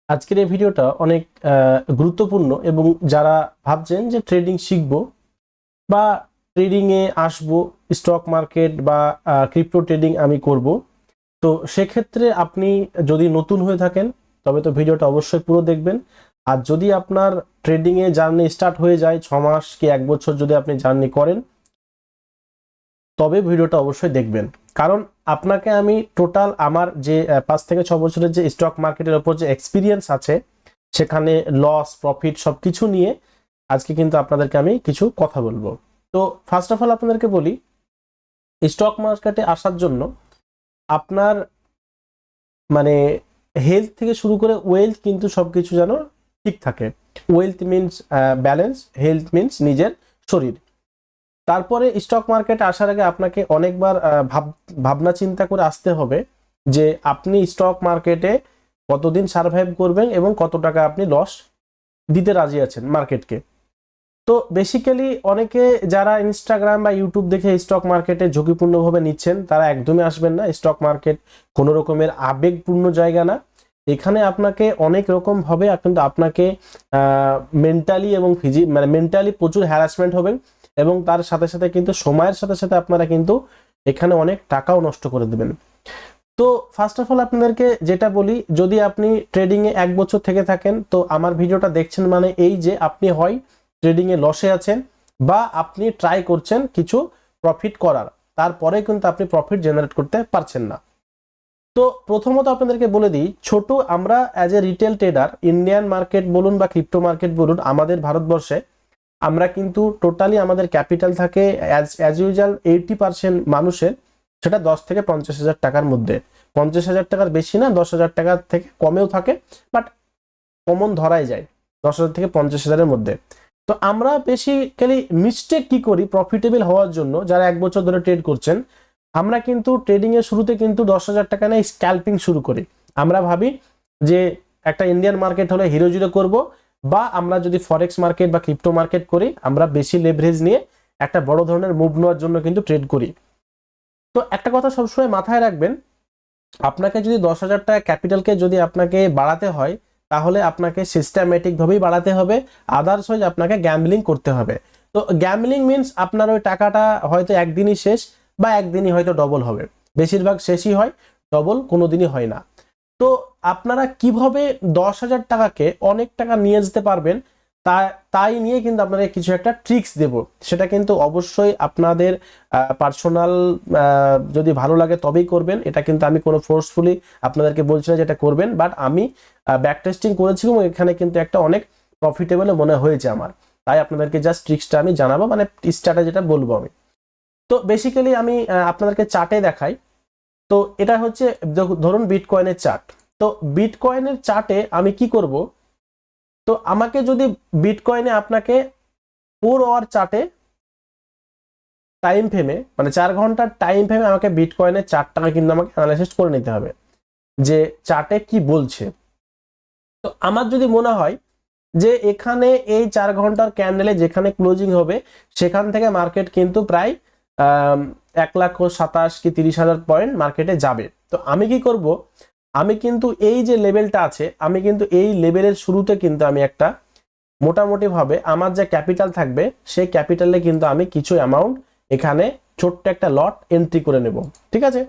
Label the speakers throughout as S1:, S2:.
S1: আজকের এই ভিডিওটা অনেক গুরুত্বপূর্ণ এবং যারা ভাবছেন যে ট্রেডিং শিখব বা ট্রেডিং এ আসবো, স্টক মার্কেট বা ক্রিপ্টো ট্রেডিং আমি করব, তো সেক্ষেত্রে আপনি যদি নতুন হয়ে থাকেন তবে তো ভিডিওটা অবশ্যই পুরো দেখবেন। আর যদি আপনার ট্রেডিং এ জার্নি স্টার্ট হয়ে যায় 6 মাস কি 1 বছর যদি আপনি জার্নি করেন তবে ভিডিওটা অবশ্যই দেখবেন। কারণ আপনাকে আমি টোটাল আমার যে 5 থেকে 6 বছরের যে স্টক মার্কেটের উপর যে এক্সপিরিয়েন্স আছে, সেখানে লস প্রফিট সবকিছু নিয়ে আজকে কিন্তু আপনাদেরকে আমি কিছু কথা বলবো। তো ফার্স্ট অফ অল আপনাদেরকে বলি, স্টক মার্কেটে আসার জন্য আপনার মানে হেলথ থেকে শুরু করে ওয়েলথ কিন্তু সবকিছু যেন ঠিক থাকে। Wealth means balance, health means নিজের শরীর। তারপরে স্টক মার্কেটে আসার আগে আপনাকে অনেকবার ভাবনা চিন্তা করে আসতে হবে যে আপনি স্টক মার্কেটে কতদিন সার্ভাইভ করবেন এবং কত টাকা আপনি লস দিতে রাজি আছেন মার্কেটকে। তো বেসিক্যালি অনেকে যারা ইনস্টাগ্রাম বা ইউটিউব দেখে স্টক মার্কেটে ঝুঁকিপূর্ণভাবে নিচ্ছেন তারা একদমই আসবেন না। স্টক মার্কেট কোনো রকমের আবেগপূর্ণ জায়গা না। এখানে আপনাকে অনেক রকম ভাবে কিন্তু আপনাকে মেন্টালি এবং মেন্টালি প্রচুর হ্যারাসমেন্ট হবে এবং তার সাথে সাথে কিন্তু সময়ের সাথে সাথে আপনারা কিন্তু এখানে অনেক টাকাও নষ্ট করে দেবেন। তো ফার্স্ট অফ অল আপনাদেরকে যেটা বলি, যদি আপনি ট্রেডিং এ 1 বছর থেকে থাকেন তো আমার ভিডিওটা দেখছেন মানে এই যে আপনি হয় ট্রেডিং এ লসে আছেন বা আপনি ট্রাই করছেন কিছু প্রফিট করার, তারপরে কিন্তু আপনি প্রফিট জেনারেট করতে পারছেন না। তো প্রথমত আপনাদেরকে বলে দিই, ছোট আমরা as a retail tedder, Indian market বলুন বা ক্রিপ্টো মার্কেট বলুন, আমাদের ভারতবর্ষে আমরা কিন্তু টোটালি আমাদের ক্যাপিটাল থাকে অ্যাজ ইউজুয়াল 80% মানুষের সেটা 10 থেকে 50,000 টাকার মধ্যে। 50,000 টাকার বেশি না, 10,000 টাকার থেকে কমেও থাকে, বাট কমন ধরাই যায় 10,000 থেকে 50,000-এর মধ্যে। তো আমরা বেসিক্যালি মিস্টেক কি করি প্রফিটেবল হওয়ার জন্য, যারা 1 বছর ধরে ট্রেড করছেন, আমরা কিন্তু ট্রেডিং এর শুরুতে কিন্তু 10,000 টাকা নিয়ে স্ক্যাল্পিং শুরু করি। আমরা ভাবি যে একটা ইন্ডিয়ান মার্কেট হলে হিরো জিরো করবো, বা আমরা যদি ফরেক্স মার্কেট বা ক্রিপ্টো মার্কেট করি আমরা বেশি লেভারেজ নিয়ে একটা বড় ধরনের মুভ নেওয়ার জন্য কিন্তু ট্রেড করি। তো একটা কথা সবসময় মাথায় রাখবেন, আপনাকে যদি 10,000 টাকা ক্যাপিটালকে যদি আপনাকে বাড়াতে হয় তাহলে আপনাকে সিস্টেমেটিক ভাবেই বাড়াতে হবে, আদারওয়াইজ আপনাকে গ্যাম্বলিং করতে হবে। তো গ্যাম্বলিং মিনস আপনার ওই টাকাটা হয়তো একদিনই শেষ বা একদিনই হয়তো ডবল হবে, বেশিরভাগ শেষই হয়, ডবল কোনোদিনই হয় না। তো আপনারা কিভাবে 10,000 টাকাকে অনেক টাকা নিয়ে যেতে পারবেন তাই নিয়ে কিন্তু আপনাদের কিছু একটা ট্রিক্স দেব। সেটা কিন্তু অবশ্যই আপনাদের পার্সোনাল যদি ভালো লাগে তবেই করবেন, এটা কিন্তু আমি কোনো ফোর্সফুলি আপনাদেরকে বলছি না যেটা করবেন, বাট আমি ব্যাক টেস্টিং করেছি এবং এখানে কিন্তু একটা অনেক প্রফিটেবল মনে হয়েছে আমার, তাই আপনাদেরকে জাস্ট ট্রিক্সটা আমি জানাবো, মানে স্ট্র্যাটেজিটা বলবো আমি। তো বেসিক্যালি আমি আপনাদেরকে চার্টে দেখাই। তো এটা হচ্ছে ধরুন বিটকয়েনের চার্ট। তো বিটকয়েনের চার্টে আমি কি করব, তো আমাকে যদি বিটকয়েনে আপনাকে 4 আওয়ার চার্টে টাইম ফ্রেমে মানে 4 ঘন্টার টাইম ফ্রেমে আমাকে বিটকয়েনের চার্টটাকে কিন্তু আমাকে অ্যানালাইসিস করে নিতে হবে যে চার্টে কি বলছে। তো আমার যদি মনে হয় যে এখানে এই 4 ঘন্টার ক্যান্ডেলে যেখানে ক্লোজিং হবে সেখান থেকে মার্কেট কিন্তু প্রায় 1,27,000 কি 30,000 পয়েন্ট মার্কেটে যাবে, তো আমি কি করব, আমি কিন্তু এই যে লেভেলটা আছে আমি কিন্তু এই লেভেলের শুরুতে কিন্তু আমি একটা মোটামুটি ভাবে আমার যে ক্যাপিটাল থাকবে সেই ক্যাপিটালে কিন্তু আমি কিছু অ্যামাউন্ট এখানে ছোট্ট একটা লট এন্ট্রি করে নেব। ঠিক আছে,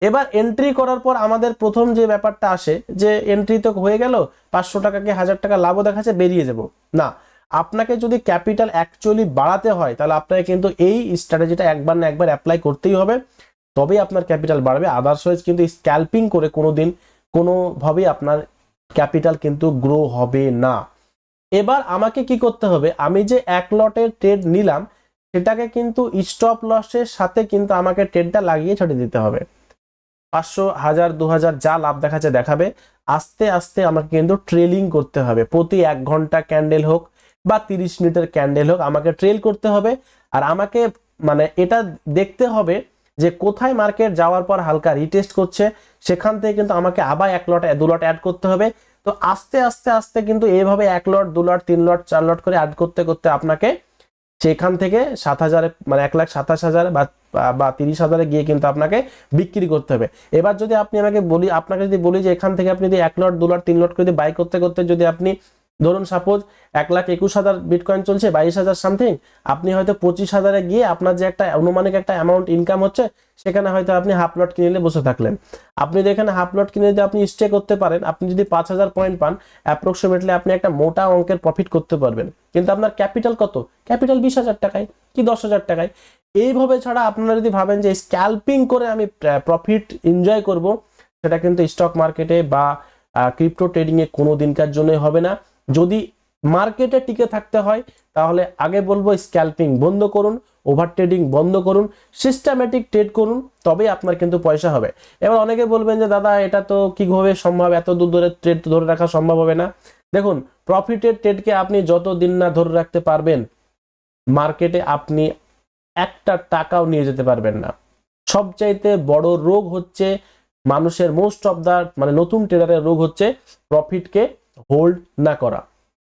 S1: এবার এন্ট্রি করার পর আমাদের প্রথম যে ব্যাপারটা আসে যে এন্ট্রি তো হয়ে গেল, 500 টাকাকে 1,000 টাকা লাভও দেখাচ্ছে, বেরিয়ে যাব না। আপনাকে যদি ক্যাপিটাল অ্যাকচুয়ালি বাড়াতে হয় তাহলে আপনাকে কিন্তু এই স্ট্র্যাটেজিটা একবার না একবার অ্যাপ্লাই করতেই হবে, তবেই আপনার ক্যাপিটাল বাড়বে। আদারওয়াইজ কিন্তু স্ক্যাল্পিং করে কোনোদিন কোনোভাবেই আপনার ক্যাপিটাল কিন্তু গ্রো হবে না। এবার আমাকে কি করতে হবে, আমি যে এক লটের ট্রেড নিলাম সেটাকে কিন্তু স্টপ লসের সাথে কিন্তু আমাকে ট্রেডটা লাগিয়ে ছেড়ে দিতে হবে। 500, 1,000, 2,000 যা লাভ দেখাচ্ছে দেখাবে, আস্তে আস্তে আমাকে কিন্তু ট্রেলিং করতে হবে। প্রতি 1 ঘন্টা ক্যান্ডেল হোক বা 30 মিনিটের ক্যান্ডেল হোক আমাকে ট্রেল করতে হবে। আর আমাকে মানে এটা দেখতে হবে যে কোথায় মার্কেট যাওয়ার পর হালকা রিটেস্ট করছে, সেখান থেকে কিন্তু আমাকে আবার 1 লট 2 লট অ্যাড করতে হবে। তো আস্তে আস্তে আস্তে কিন্তু এইভাবে 1 লট 2 লট 3 লট 4 লট করে অ্যাড করতে করতে আপনাকে সেখান থেকে 7,000 মানে 1,27,000 বা 30,000 গিয়ে কিন্তু আপনাকে বিক্রি করতে হবে। এবার যদি আপনি আপনাকে যদি বলি যে এখান থেকে আপনি যদি 1 লট 2 লট 3 লট করে বাই করতে করতে যদি আপনি ধরুন সাপোজ 1,21,000 বিটকয়েন চলছে 22,000 সামথিং, আপনি হয়তো 25,000 গিয়ে আপনার যে একটা অনুমানিক একটা অ্যামাউন্ট ইনকাম হচ্ছে সেখানে হয়তো আপনি হাফ লট কিনে বসে থাকলেন। আপনি যদি এখানে হাফ লট কিনে যদি আপনি স্টে করতে পারেন, আপনি যদি 5,000 পয়েন্ট পান, অ্যাপ্রক্সিমেটলি আপনি একটা মোটা অঙ্কের প্রফিট করতে পারবেন। কিন্তু আপনার ক্যাপিটাল কত? ক্যাপিটাল 20,000 টাকায় কি 10,000 টাকায়। এইভাবে ছাড়া আপনারা যদি ভাবেন যে স্ক্যাল্পিং করে আমি প্রফিট এনজয় করব, সেটা কিন্তু স্টক মার্কেটে বা ক্রিপ্টো ট্রেডিংয়ে কোনো দিনকার জন্যই হবে না। যদি মার্কেটে টিকে থাকতে হয় তাহলে আগে বলবো স্ক্যাল্পিং বন্ধ করুন, ওভার ট্রেডিং বন্ধ করুন, সিস্টেমেটিক ট্রেড করুন, তবেই আপনার কিন্তু পয়সা হবে। এবার অনেকে বলবেন যে দাদা এটা তো কিভাবে সম্ভব, এত দূর ধরে ট্রেড ধরে রাখা সম্ভব হবে না। দেখুন, প্রফিটের ট্রেডকে আপনি যত দিন না ধরে রাখতে পারবেন, মার্কেটে আপনি একটা টাকাও নিয়ে যেতে পারবেন না। সবচাইতে বড় রোগ হচ্ছে মানুষের, মোস্ট অফ দা মানে নতুন ট্রেডারের রোগ হচ্ছে প্রফিটকে হোল্ড না করা।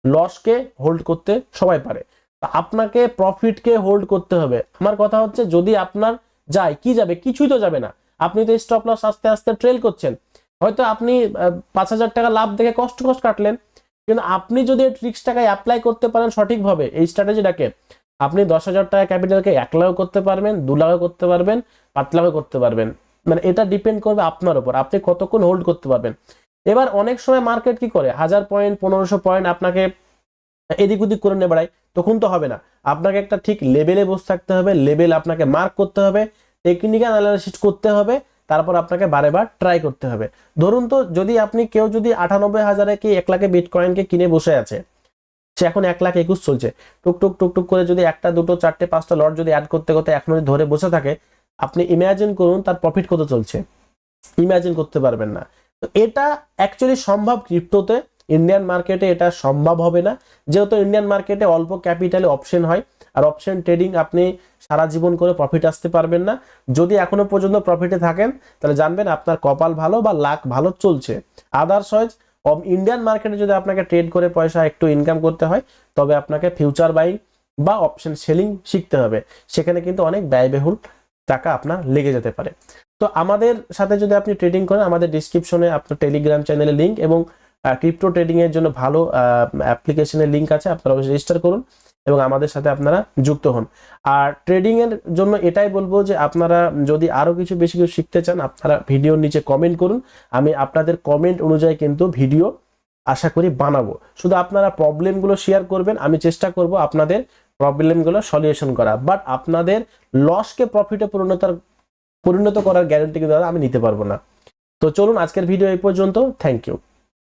S1: লসকে হোল্ড করতে সবাই পারে, আপনাকে প্রফিটকে হোল্ড করতে হবে। আমার কথা হচ্ছে যদি আপনার যায়, কি যাবে? কিছুই তো যাবে না। আপনি তো স্টপ লস আস্তে আস্তে ট্রেল করছেন, হয়তো আপনি 5,000 টাকা লাভ দেখে কষ্ট কাটলেন, কিন্তু আপনি যদি ট্রিক্স টাকায় অ্যাপ্লাই করতে পারেন সঠিকভাবে এই স্ট্র্যাটেজিটাকে, আপনি 10,000 টাকা ক্যাপিটালকে 1 লাখ করতে পারবেন, 2 লাখ করতে পারবেন, 5 লাখ করতে পারবেন। মানে এটা ডিপেন্ড করবে আপনার উপর, আপনি কতক্ষণ হোল্ড করতে পারবেন। এবার অনেক সময় মার্কেট কি করে, 1000 পয়েন্ট 1500 পয়েন্ট আপনাকে এদিক ওদিক করে নিয়ে বেড়ায়, তখন তো হবে না। আপনাকে একটা ঠিক লেভেলে বসে থাকতে হবে, লেভেল আপনাকে মার্ক করতে হবে, টেকনিক্যাল অ্যানালাইসিস করতে হবে, তারপর আপনাকে বারেবার ট্রাই করতে হবে। ধরুন তো যদি আপনি কেউ যদি 98,000 কি 1 লাখে বিটকয়েনকে কিনে বসে আছে, সে এখন 1,21,000 চলছে, টুকটুক টুকটুক করে যদি একটা দুটো চারটে পাঁচটা লট যদি অ্যাড করতে করতে এখন যদি ধরে বসে থাকে, আপনি ইমাজিন করুন তার প্রফিট কত চলছে, ইমাজিন করতে পারবেন না। তো এটা অ্যাকচুয়ালি সম্ভব ক্রিপ্টোতে, ইন্ডিয়ান মার্কেটে এটা সম্ভব হবে না, যেহেতু ইন্ডিয়ান মার্কেটে অল্প ক্যাপিটালে অপশন হয়, আর অপশন ট্রেডিং আপনি সারা জীবন করে প্রফিট আসতে পারবেন না। যদি এখনো পর্যন্ত প্রফিটে থাকেন তাহলে জানবেন আপনার কপাল ভালো বা লাক ভালো চলছে। আদারওয়াইজ ইন্ডিয়ান মার্কেটে যদি আপনাকে ট্রেড করে পয়সা একটু ইনকাম করতে হয়, তবে আপনাকে ফিউচার বাইং বা অপশন সেলিং শিখতে হবে, সেখানে কিন্তু অনেক ব্যয়বহুল টাকা আপনার লেগে যেতে পারে। তো আমাদের সাথে যদি আপনি ট্রেডিং করেন, আমাদের ডিসক্রিপশনে আপনার টেলিগ্রাম চ্যানেলের লিঙ্ক এবং ক্রিপ্টো ট্রেডিং এর জন্য ভালো অ্যাপ্লিকেশনের লিঙ্ক আছে, আপনারা অবশ্যই রেজিস্টার করুন এবং আমাদের সাথে আপনারা যুক্ত হন। আর ট্রেডিং এর জন্য এটাই বলবো যে আপনারা যদি আরো কিছু বেশি কিছু শিখতে চান, আপনারা ভিডিওর নিচে কমেন্ট করুন, আমি আপনাদের কমেন্ট অনুযায়ী কিন্তু ভিডিও আশা করি বানাবো। শুধু আপনারা প্রবলেমগুলো শেয়ার করবেন, আমি চেষ্টা করব আপনাদের প্রবলেমগুলো সলিউশন করা, বাট আপনাদের লসকে প্রফিটে পরিণত করার গ্যারান্টি কিন্তু আমি নিতে পারবো না। তো চলুন আজকের ভিডিও এই পর্যন্ত, থ্যাংক ইউ।